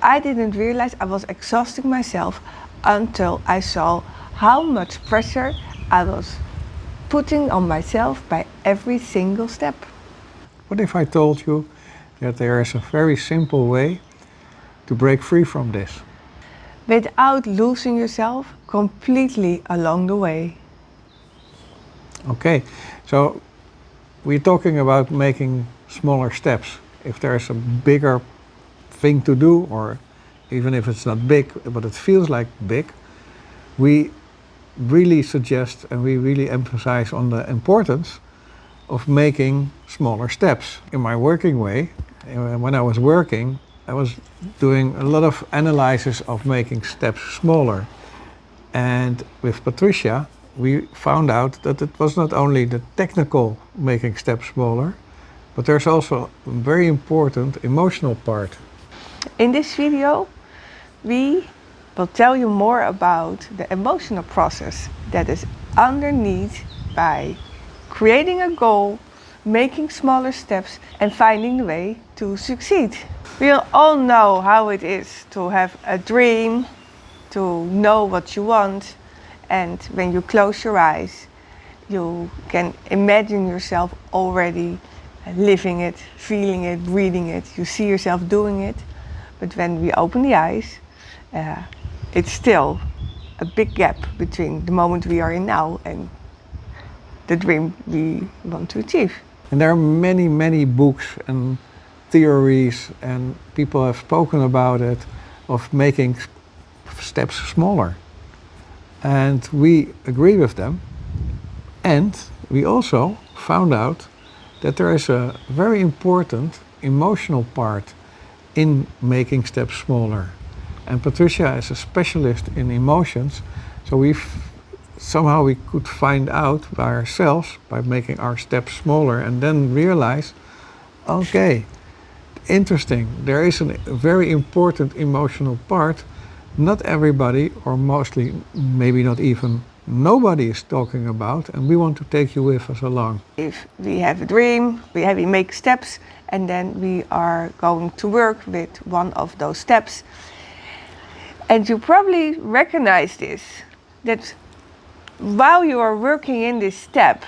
I didn't realize I was exhausting myself until I saw how much pressure I was putting on myself by every single step. What if I told you that there is a very simple way to break free from this? Without losing yourself completely along the way. Okay, so we're talking about making smaller steps. If there's a bigger thing to do, or even if it's not big, but it feels like big, we really suggest and we really emphasize on the importance of making smaller steps. In my working way, when I was working, I was doing a lot of analysis of making steps smaller. And with Patricia, we found out that it was not only the technical making steps smaller, but there's also a very important emotional part. In this video, we will tell you more about the emotional process that is underneath by creating a goal, making smaller steps and finding the way to succeed. We all know how it is to have a dream, to know what you want, and when you close your eyes, you can imagine yourself already living it, feeling it, breathing it. You see yourself doing it. But when we open the eyes, it's still a big gap between the moment we are in now and the dream we want to achieve. And there are many, many books and theories, and people have spoken about it, of making steps smaller. And we agree with them. And we also found out that there is a very important emotional part in making steps smaller. And Patricia is a specialist in emotions, so somehow we could find out by ourselves, by making our steps smaller, and then realize, okay, interesting, there is a very important emotional part. Not everybody, or mostly, maybe not even nobody, is talking about, and we want to take you with us along. If we have a dream, we make steps, and then we are going to work with one of those steps. And you probably recognize this, that while you are working in this step,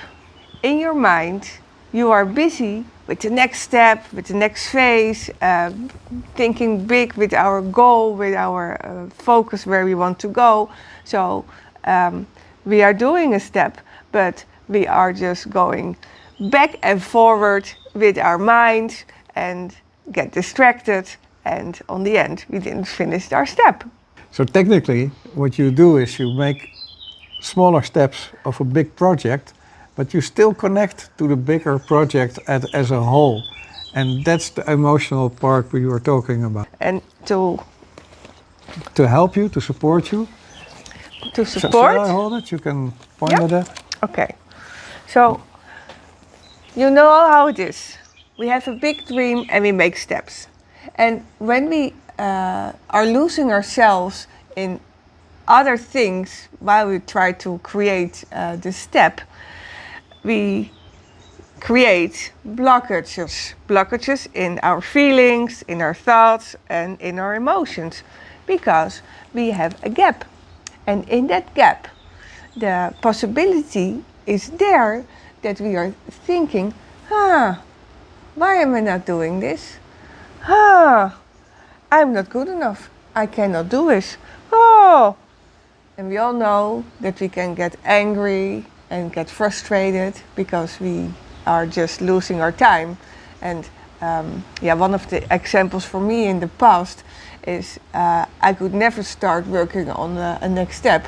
in your mind, you are busy with the next step, with the next phase, thinking big with our goal, with our focus where we want to go. So we are doing a step, but we are just going back and forward with our mind and get distracted. And on the end, we didn't finish our step. So technically, what you do is you make smaller steps of a big project, but you still connect to the bigger project as a whole. And that's the emotional part we were talking about. And to help you, to support you. To support? Shall I hold it? You can point at it. Okay. So, you know how it is. We have a big dream and we make steps. And when we are losing ourselves in other things while we try to create the step, we create blockages in our feelings, in our thoughts, and in our emotions, because we have a gap. And in that gap, the possibility is there that we are thinking, why am I not doing this? I'm not good enough. I cannot do this. And we all know that we can get angry and get frustrated because we are just losing our time. And one of the examples for me in the past is I could never start working on a next step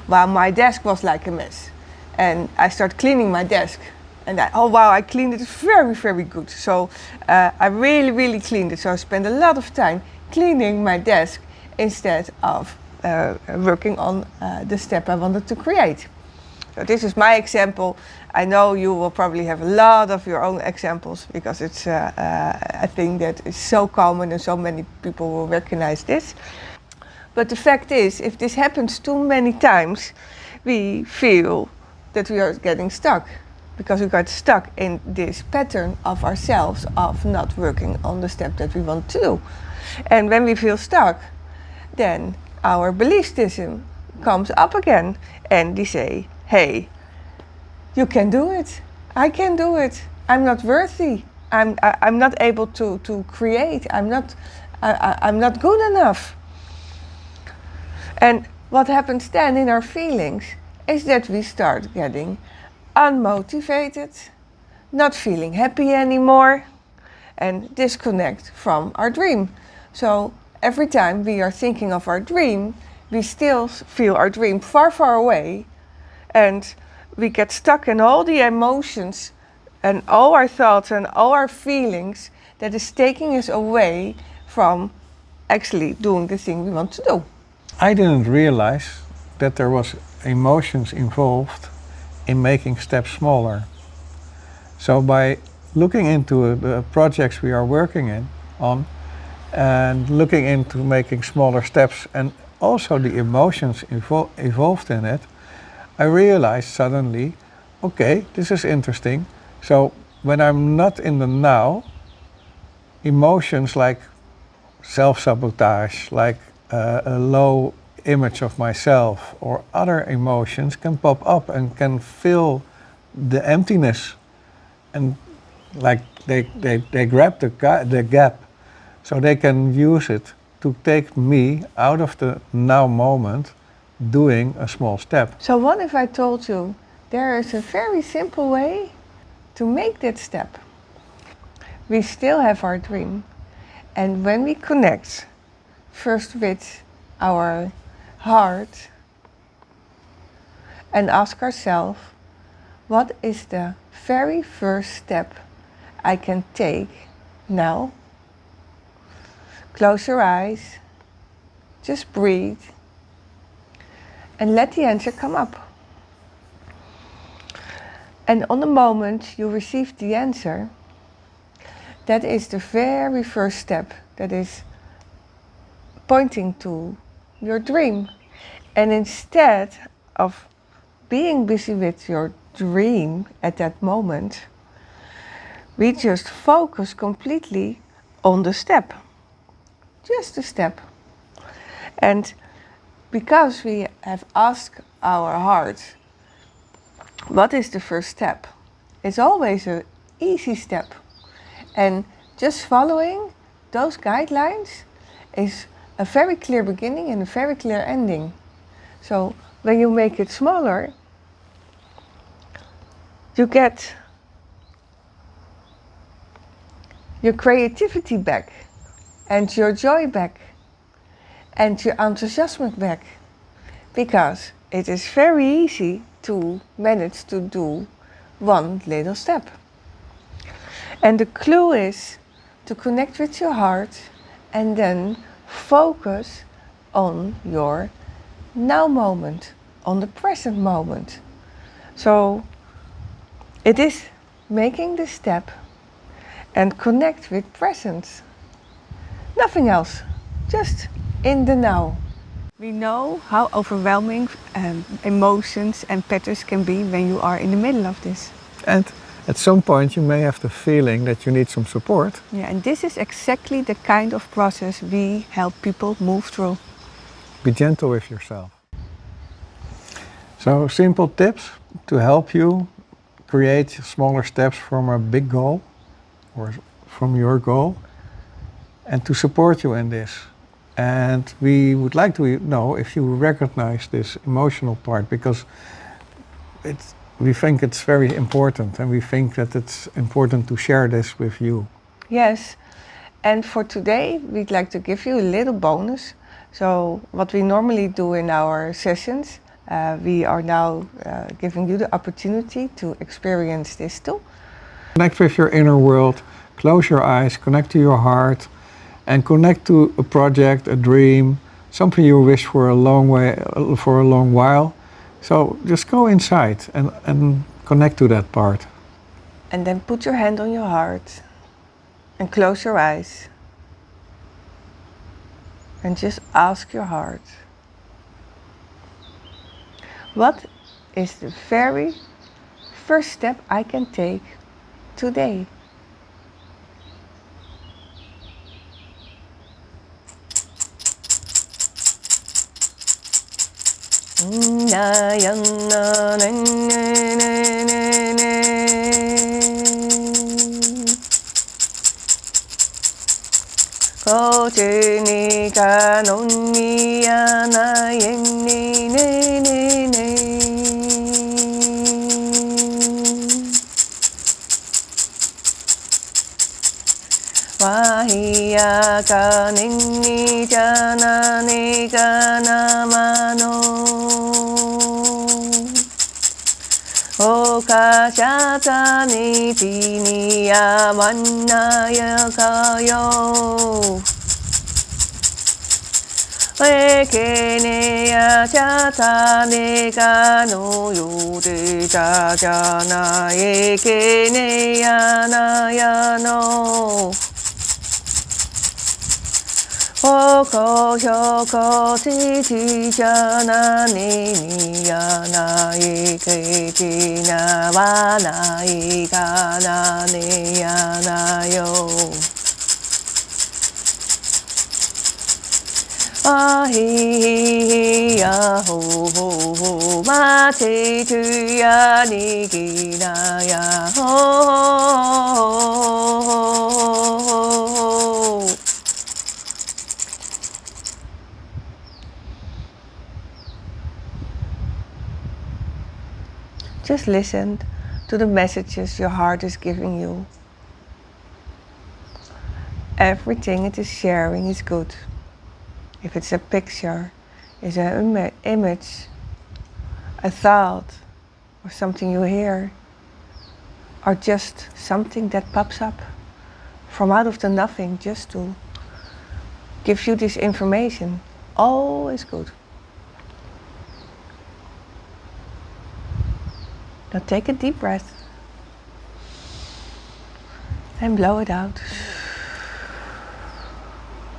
while my desk was like a mess. And I started cleaning my desk. And I cleaned it very, very good. So I really, really cleaned it. So I spent a lot of time cleaning my desk instead of working on the step I wanted to create. So this is my example. I know you will probably have a lot of your own examples because it's a thing that is so common and so many people will recognize this. But the fact is, if this happens too many times, we feel that we are getting stuck because we got stuck in this pattern of ourselves of not working on the step that we want to do. And when we feel stuck, then our belief system comes up again and they say, hey, you can do it. I can do it. I'm not worthy. I'm not able to create. I'm not good enough. And what happens then in our feelings is that we start getting unmotivated, not feeling happy anymore, and disconnect from our dream. So every time we are thinking of our dream, we still feel our dream far, far away, and we get stuck in all the emotions and all our thoughts and all our feelings that is taking us away from actually doing the thing we want to do. I didn't realize that there was emotions involved in making steps smaller. So by looking into the projects we are working on and looking into making smaller steps and also the emotions involved in it, I realized suddenly, okay, this is interesting. So when I'm not in the now, emotions like self-sabotage, like a low image of myself or other emotions can pop up and can fill the emptiness, and like they grab the gap, so they can use it to take me out of the now moment doing a small step. So what if I told you there is a very simple way to make that step? We still have our dream, and when we connect first with our heart and ask ourselves, what is the very first step I can take now? Close your eyes, just breathe, and let the answer come up. And on the moment you receive the answer, that is the very first step that is pointing to your dream. And instead of being busy with your dream at that moment, we just focus completely on the step. Just a step. And because we have asked our heart, what is the first step? It's always an easy step. And just following those guidelines is a very clear beginning and a very clear ending. So when you make it smaller, you get your creativity back and your joy back and your enthusiasm back, because it is very easy to manage to do one little step. And the clue is to connect with your heart and then focus on your now moment, on the present moment. So it is making the step and connect with presence. Nothing else, just in the now. We know how overwhelming emotions and patterns can be when you are in the middle of this. And at some point you may have the feeling that you need some support. Yeah, and this is exactly the kind of process we help people move through. Be gentle with yourself. So simple tips to help you create smaller steps from a big goal or from your goal, and to support you in this. And we would like to know if you recognize this emotional part, because we think it's very important, and we think that it's important to share this with you. Yes, and for today we'd like to give you a little bonus. So what we normally do in our sessions, we are now giving you the opportunity to experience this too. Connect with your inner world, close your eyes, connect to your heart, and connect to a project, a dream, something you wish for a long while. So just go inside and connect to that part. And then put your hand on your heart and close your eyes. And just ask your heart, what is the very first step I can take today? Na yan na na na na na na. Ko chi ni ka non ni ya na yen ni ne ne ne. Wa hi ya ka nin ni ja na ni ka na ma no. O ka sha ta ni pi ni ya man na ya ka yo. We ke ne ya sha ta ne ka no yo de ja ja na ye ke ne ya na ya no. Hoko hyoko chi chi ja na ni ni ya na i ke chi na wa na i ka na ni ya na yo. Ah hi hi ya ho ho ho ma chi chu ya ni ki na ya ho ho ho ho ho. Just listen to the messages your heart is giving you. Everything it is sharing is good. If it's a picture, it's an image, a thought, or something you hear, or just something that pops up from out of the nothing just to give you this information, all is good. Now take a deep breath and blow it out.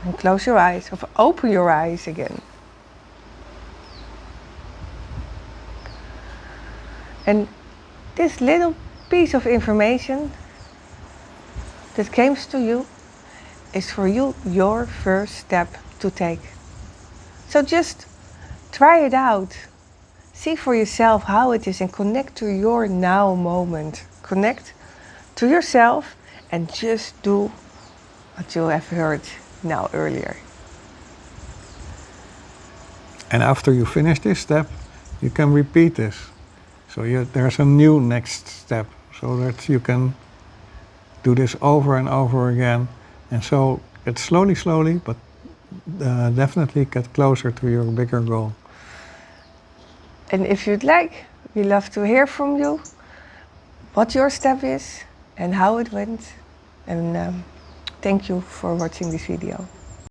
And close your eyes, or open your eyes again. And this little piece of information that came to you is for you your first step to take. So just try it out. See for yourself how it is and connect to your now moment. Connect to yourself and just do what you have heard now earlier. And after you finish this step, you can repeat this. So there's a new next step, so that you can do this over and over again. And so get slowly, but definitely get closer to your bigger goal. And if you'd like, we love to hear from you what your step is and how it went. And thank you for watching this video.